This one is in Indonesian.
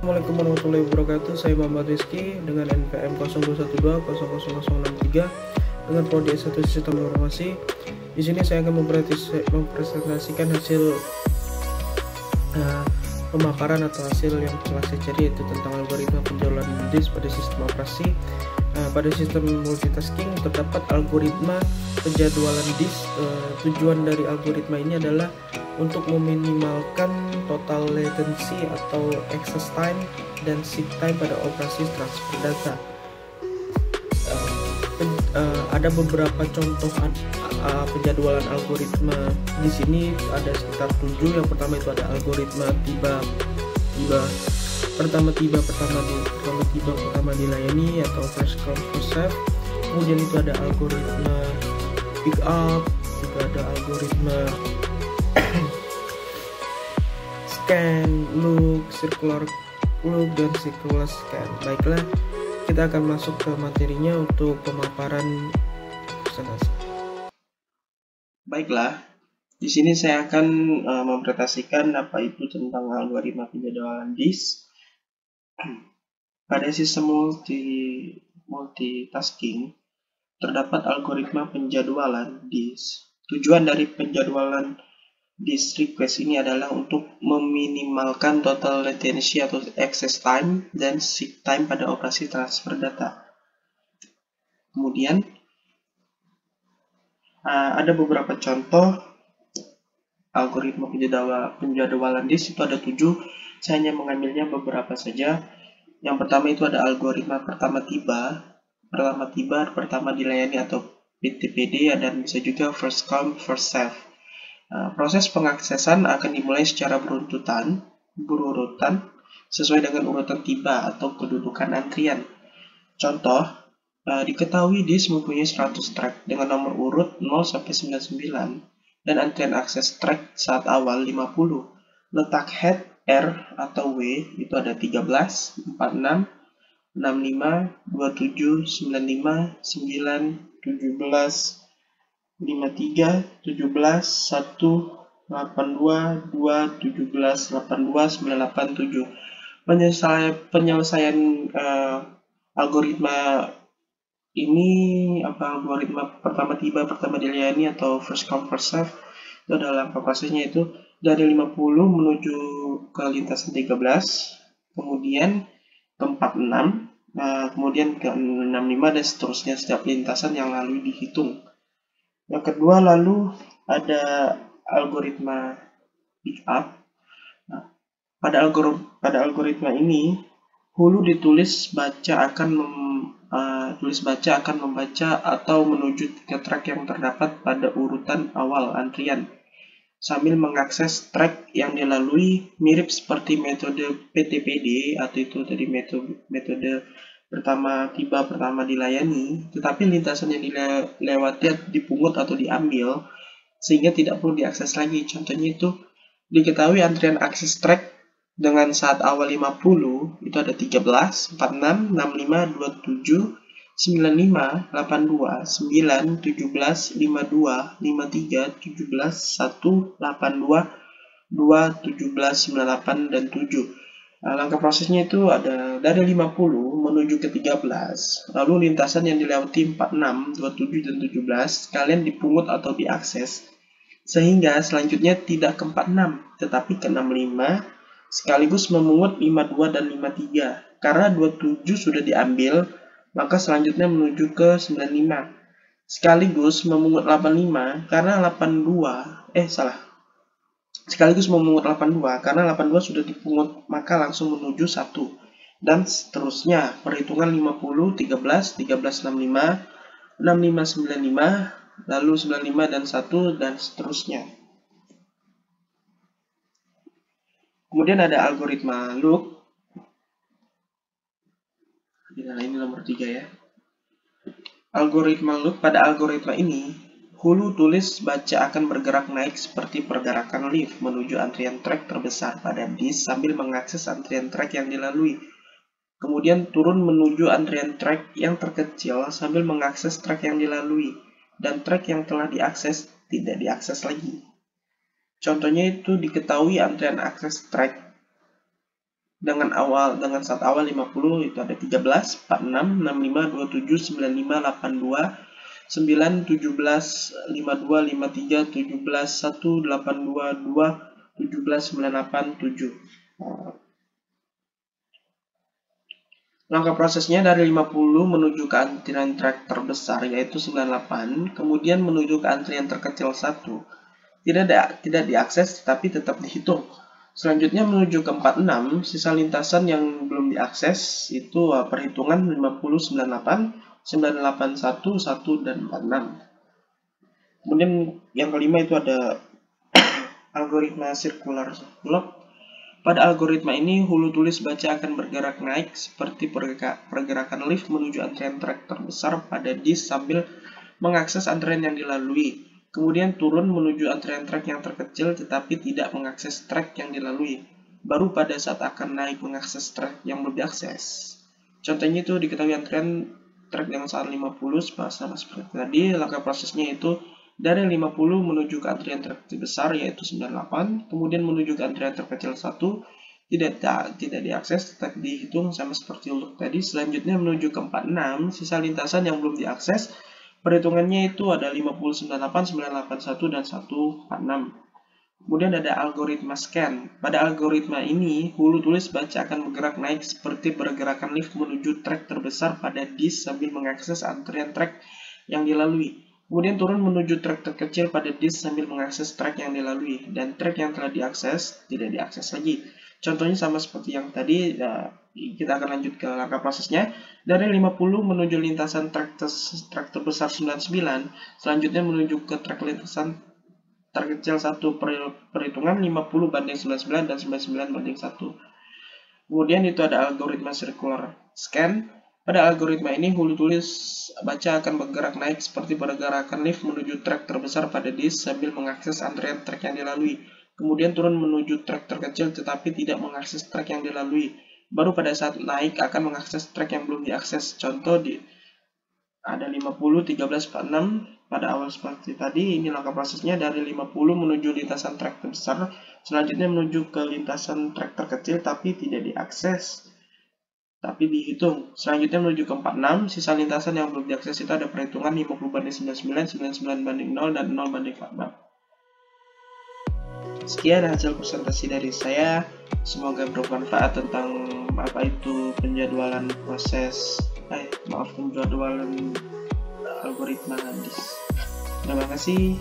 Assalamualaikum warahmatullahi wabarakatuh. Saya Muhammad Rizky dengan NPM 0212 00063 dengan prodi S1 Sistem Informasi. Di sini saya akan mempresentasikan hasil pemaparan atau hasil yang telah saya cari, yaitu tentang algoritma penjualan disk pada sistem operasi. Pada sistem multitasking terdapat algoritma penjadwalan disk. Tujuan dari algoritma ini adalah untuk meminimalkan total latency atau access time dan seek time pada operasi transfer data. Ada beberapa contoh penjadwalan algoritma di sini, ada sekitar 7. Yang pertama itu ada algoritma pertama dilayani atau first come first serve. Kemudian itu ada algoritma pick up, juga ada algoritma scan, look, circular look, dan circular scan. Baiklah, kita akan masuk ke materinya untuk pemaparan presentasi. Baiklah, di sini saya akan mempresentasikan apa itu tentang algoritma penjadwalan disk. Pada sistem multitasking terdapat algoritma penjadwalan disk. Tujuan dari penjadwalan disk request ini adalah untuk meminimalkan total latency atau access time dan seek time pada operasi transfer data. Kemudian ada beberapa contoh algoritma penjadwalan disk, itu ada 7. Saya hanya mengambilnya beberapa saja. Yang pertama itu ada algoritma pertama tiba, pertama dilayani atau PTPD, dan bisa juga first come first serve. Proses pengaksesan akan dimulai secara berurutan sesuai dengan urutan tiba atau kedudukan antrian. Contoh, diketahui disk mempunyai 100 track dengan nomor urut 0 sampai 99 dan antrian akses track saat awal 50. Letak head R atau W itu ada 13, 46, 65, 27, 95, 9, 17, 53, 17, 1, 82, 2, 17, 82, 987. Penyelesaian algoritma ini algoritma pertama tiba, pertama dilayani atau first come first serve, itu adalah prosesnya itu dari 50 menuju ke lintasan 13, kemudian ke 46, kemudian ke 65, dan seterusnya setiap lintasan yang lalu dihitung. Yang kedua, lalu ada algoritma pick up. Pada algoritma ini, hulu ditulis baca akan membaca atau menuju ke track yang terdapat pada urutan awal antrian sambil mengakses track yang dilalui, mirip seperti metode PTPD atau itu tadi metode pertama tiba, pertama dilayani, tetapi lintasan yang dilewati dipungut atau diambil sehingga tidak perlu diakses lagi. Contohnya itu diketahui antrian akses track dengan saat awal 50 itu ada 13, 46, 65, 27, 95, 82, 9, 17, 52, 53, 17, 1, 82, 2, 17, 98, dan 7. Langkah prosesnya itu ada dari 50 menuju ke 13, lalu lintasan yang dilewati 46, 27, dan 17 kalian dipungut atau diakses, sehingga selanjutnya tidak ke 46 tetapi ke 65, sekaligus memungut 52 dan 53. Karena 27 sudah diambil, maka selanjutnya menuju ke 95, sekaligus memungut 85 karena 82 sudah dipungut, maka langsung menuju 1, dan seterusnya perhitungan 50, 13, 13, 65, 65, 95, lalu 95 dan 1, dan seterusnya. Kemudian ada algoritma look. Nah, ini nomor 3 ya. Algoritma loop. Pada algoritma ini, hulu tulis baca akan bergerak naik seperti pergerakan lift menuju antrian track terbesar pada disk sambil mengakses antrian track yang dilalui. Kemudian turun menuju antrian track yang terkecil sambil mengakses track yang dilalui, dan track yang telah diakses tidak diakses lagi. Contohnya itu diketahui antrian akses track dengan saat awal 50 itu ada 13, 46, 65, 27, 95, 82, 9, 17, 52, 53, 17, 1, 82, 2, 17, 98, 7. Langkah prosesnya dari 50 menuju ke antrian trek terbesar yaitu 98, kemudian menuju ke antrian terkecil 1. Tidak diakses tetapi tetap dihitung. Selanjutnya menuju ke 46, sisa lintasan yang belum diakses itu perhitungan 50, 98, 981, 1, dan 46. Kemudian yang kelima itu ada algoritma circular block. Pada algoritma ini, hulu tulis baca akan bergerak naik seperti pergerakan lift menuju antrian trek terbesar pada disk sambil mengakses antrian yang dilalui. Kemudian turun menuju antrian trek yang terkecil tetapi tidak mengakses trek yang dilalui. Baru pada saat akan naik mengakses trek yang belum diakses. Contohnya itu diketahui antrian trek yang saat 50 sama seperti tadi. Langkah prosesnya itu dari 50 menuju ke antrian trek besar yaitu 98, kemudian menuju ke antrian terkecil 1, tidak diakses, tetapi dihitung sama seperti untuk tadi. Selanjutnya menuju ke 46, sisa lintasan yang belum diakses, perhitungannya itu ada 50, 98, 981, dan 146. Kemudian ada algoritma scan. Pada algoritma ini, hulu tulis baca akan bergerak naik seperti pergerakan lift menuju trek terbesar pada disk sambil mengakses antrian trek yang dilalui. Kemudian turun menuju trek terkecil pada disk sambil mengakses trek yang dilalui, dan trek yang telah diakses tidak diakses lagi. Contohnya sama seperti yang tadi, kita akan lanjut ke langkah prosesnya. Dari 50 menuju lintasan trek terbesar 99, selanjutnya menuju ke trek lintasan terkecil 1, perhitungan 50 banding 99 dan 99 banding 1. Kemudian itu ada algoritma circular scan. Pada algoritma ini, hulu tulis baca akan bergerak naik seperti pergerakan lift menuju trek terbesar pada disk sambil mengakses antrian trek yang dilalui. Kemudian turun menuju trek terkecil tetapi tidak mengakses trek yang dilalui. Baru pada saat naik akan mengakses trek yang belum diakses. Contoh ada 50, 13, 46 pada awal seperti tadi. Ini langkah prosesnya dari 50 menuju lintasan trek terbesar, selanjutnya menuju ke lintasan trek terkecil tapi tidak diakses, tapi dihitung. Selanjutnya menuju ke 46, sisa lintasan yang belum diakses itu ada perhitungan 50 banding 99, 99 banding 0, dan 0 banding 46. Sekian hasil presentasi dari saya. Semoga bermanfaat tentang apa itu penjadwalan penjadwalan algoritma disk. Terima kasih.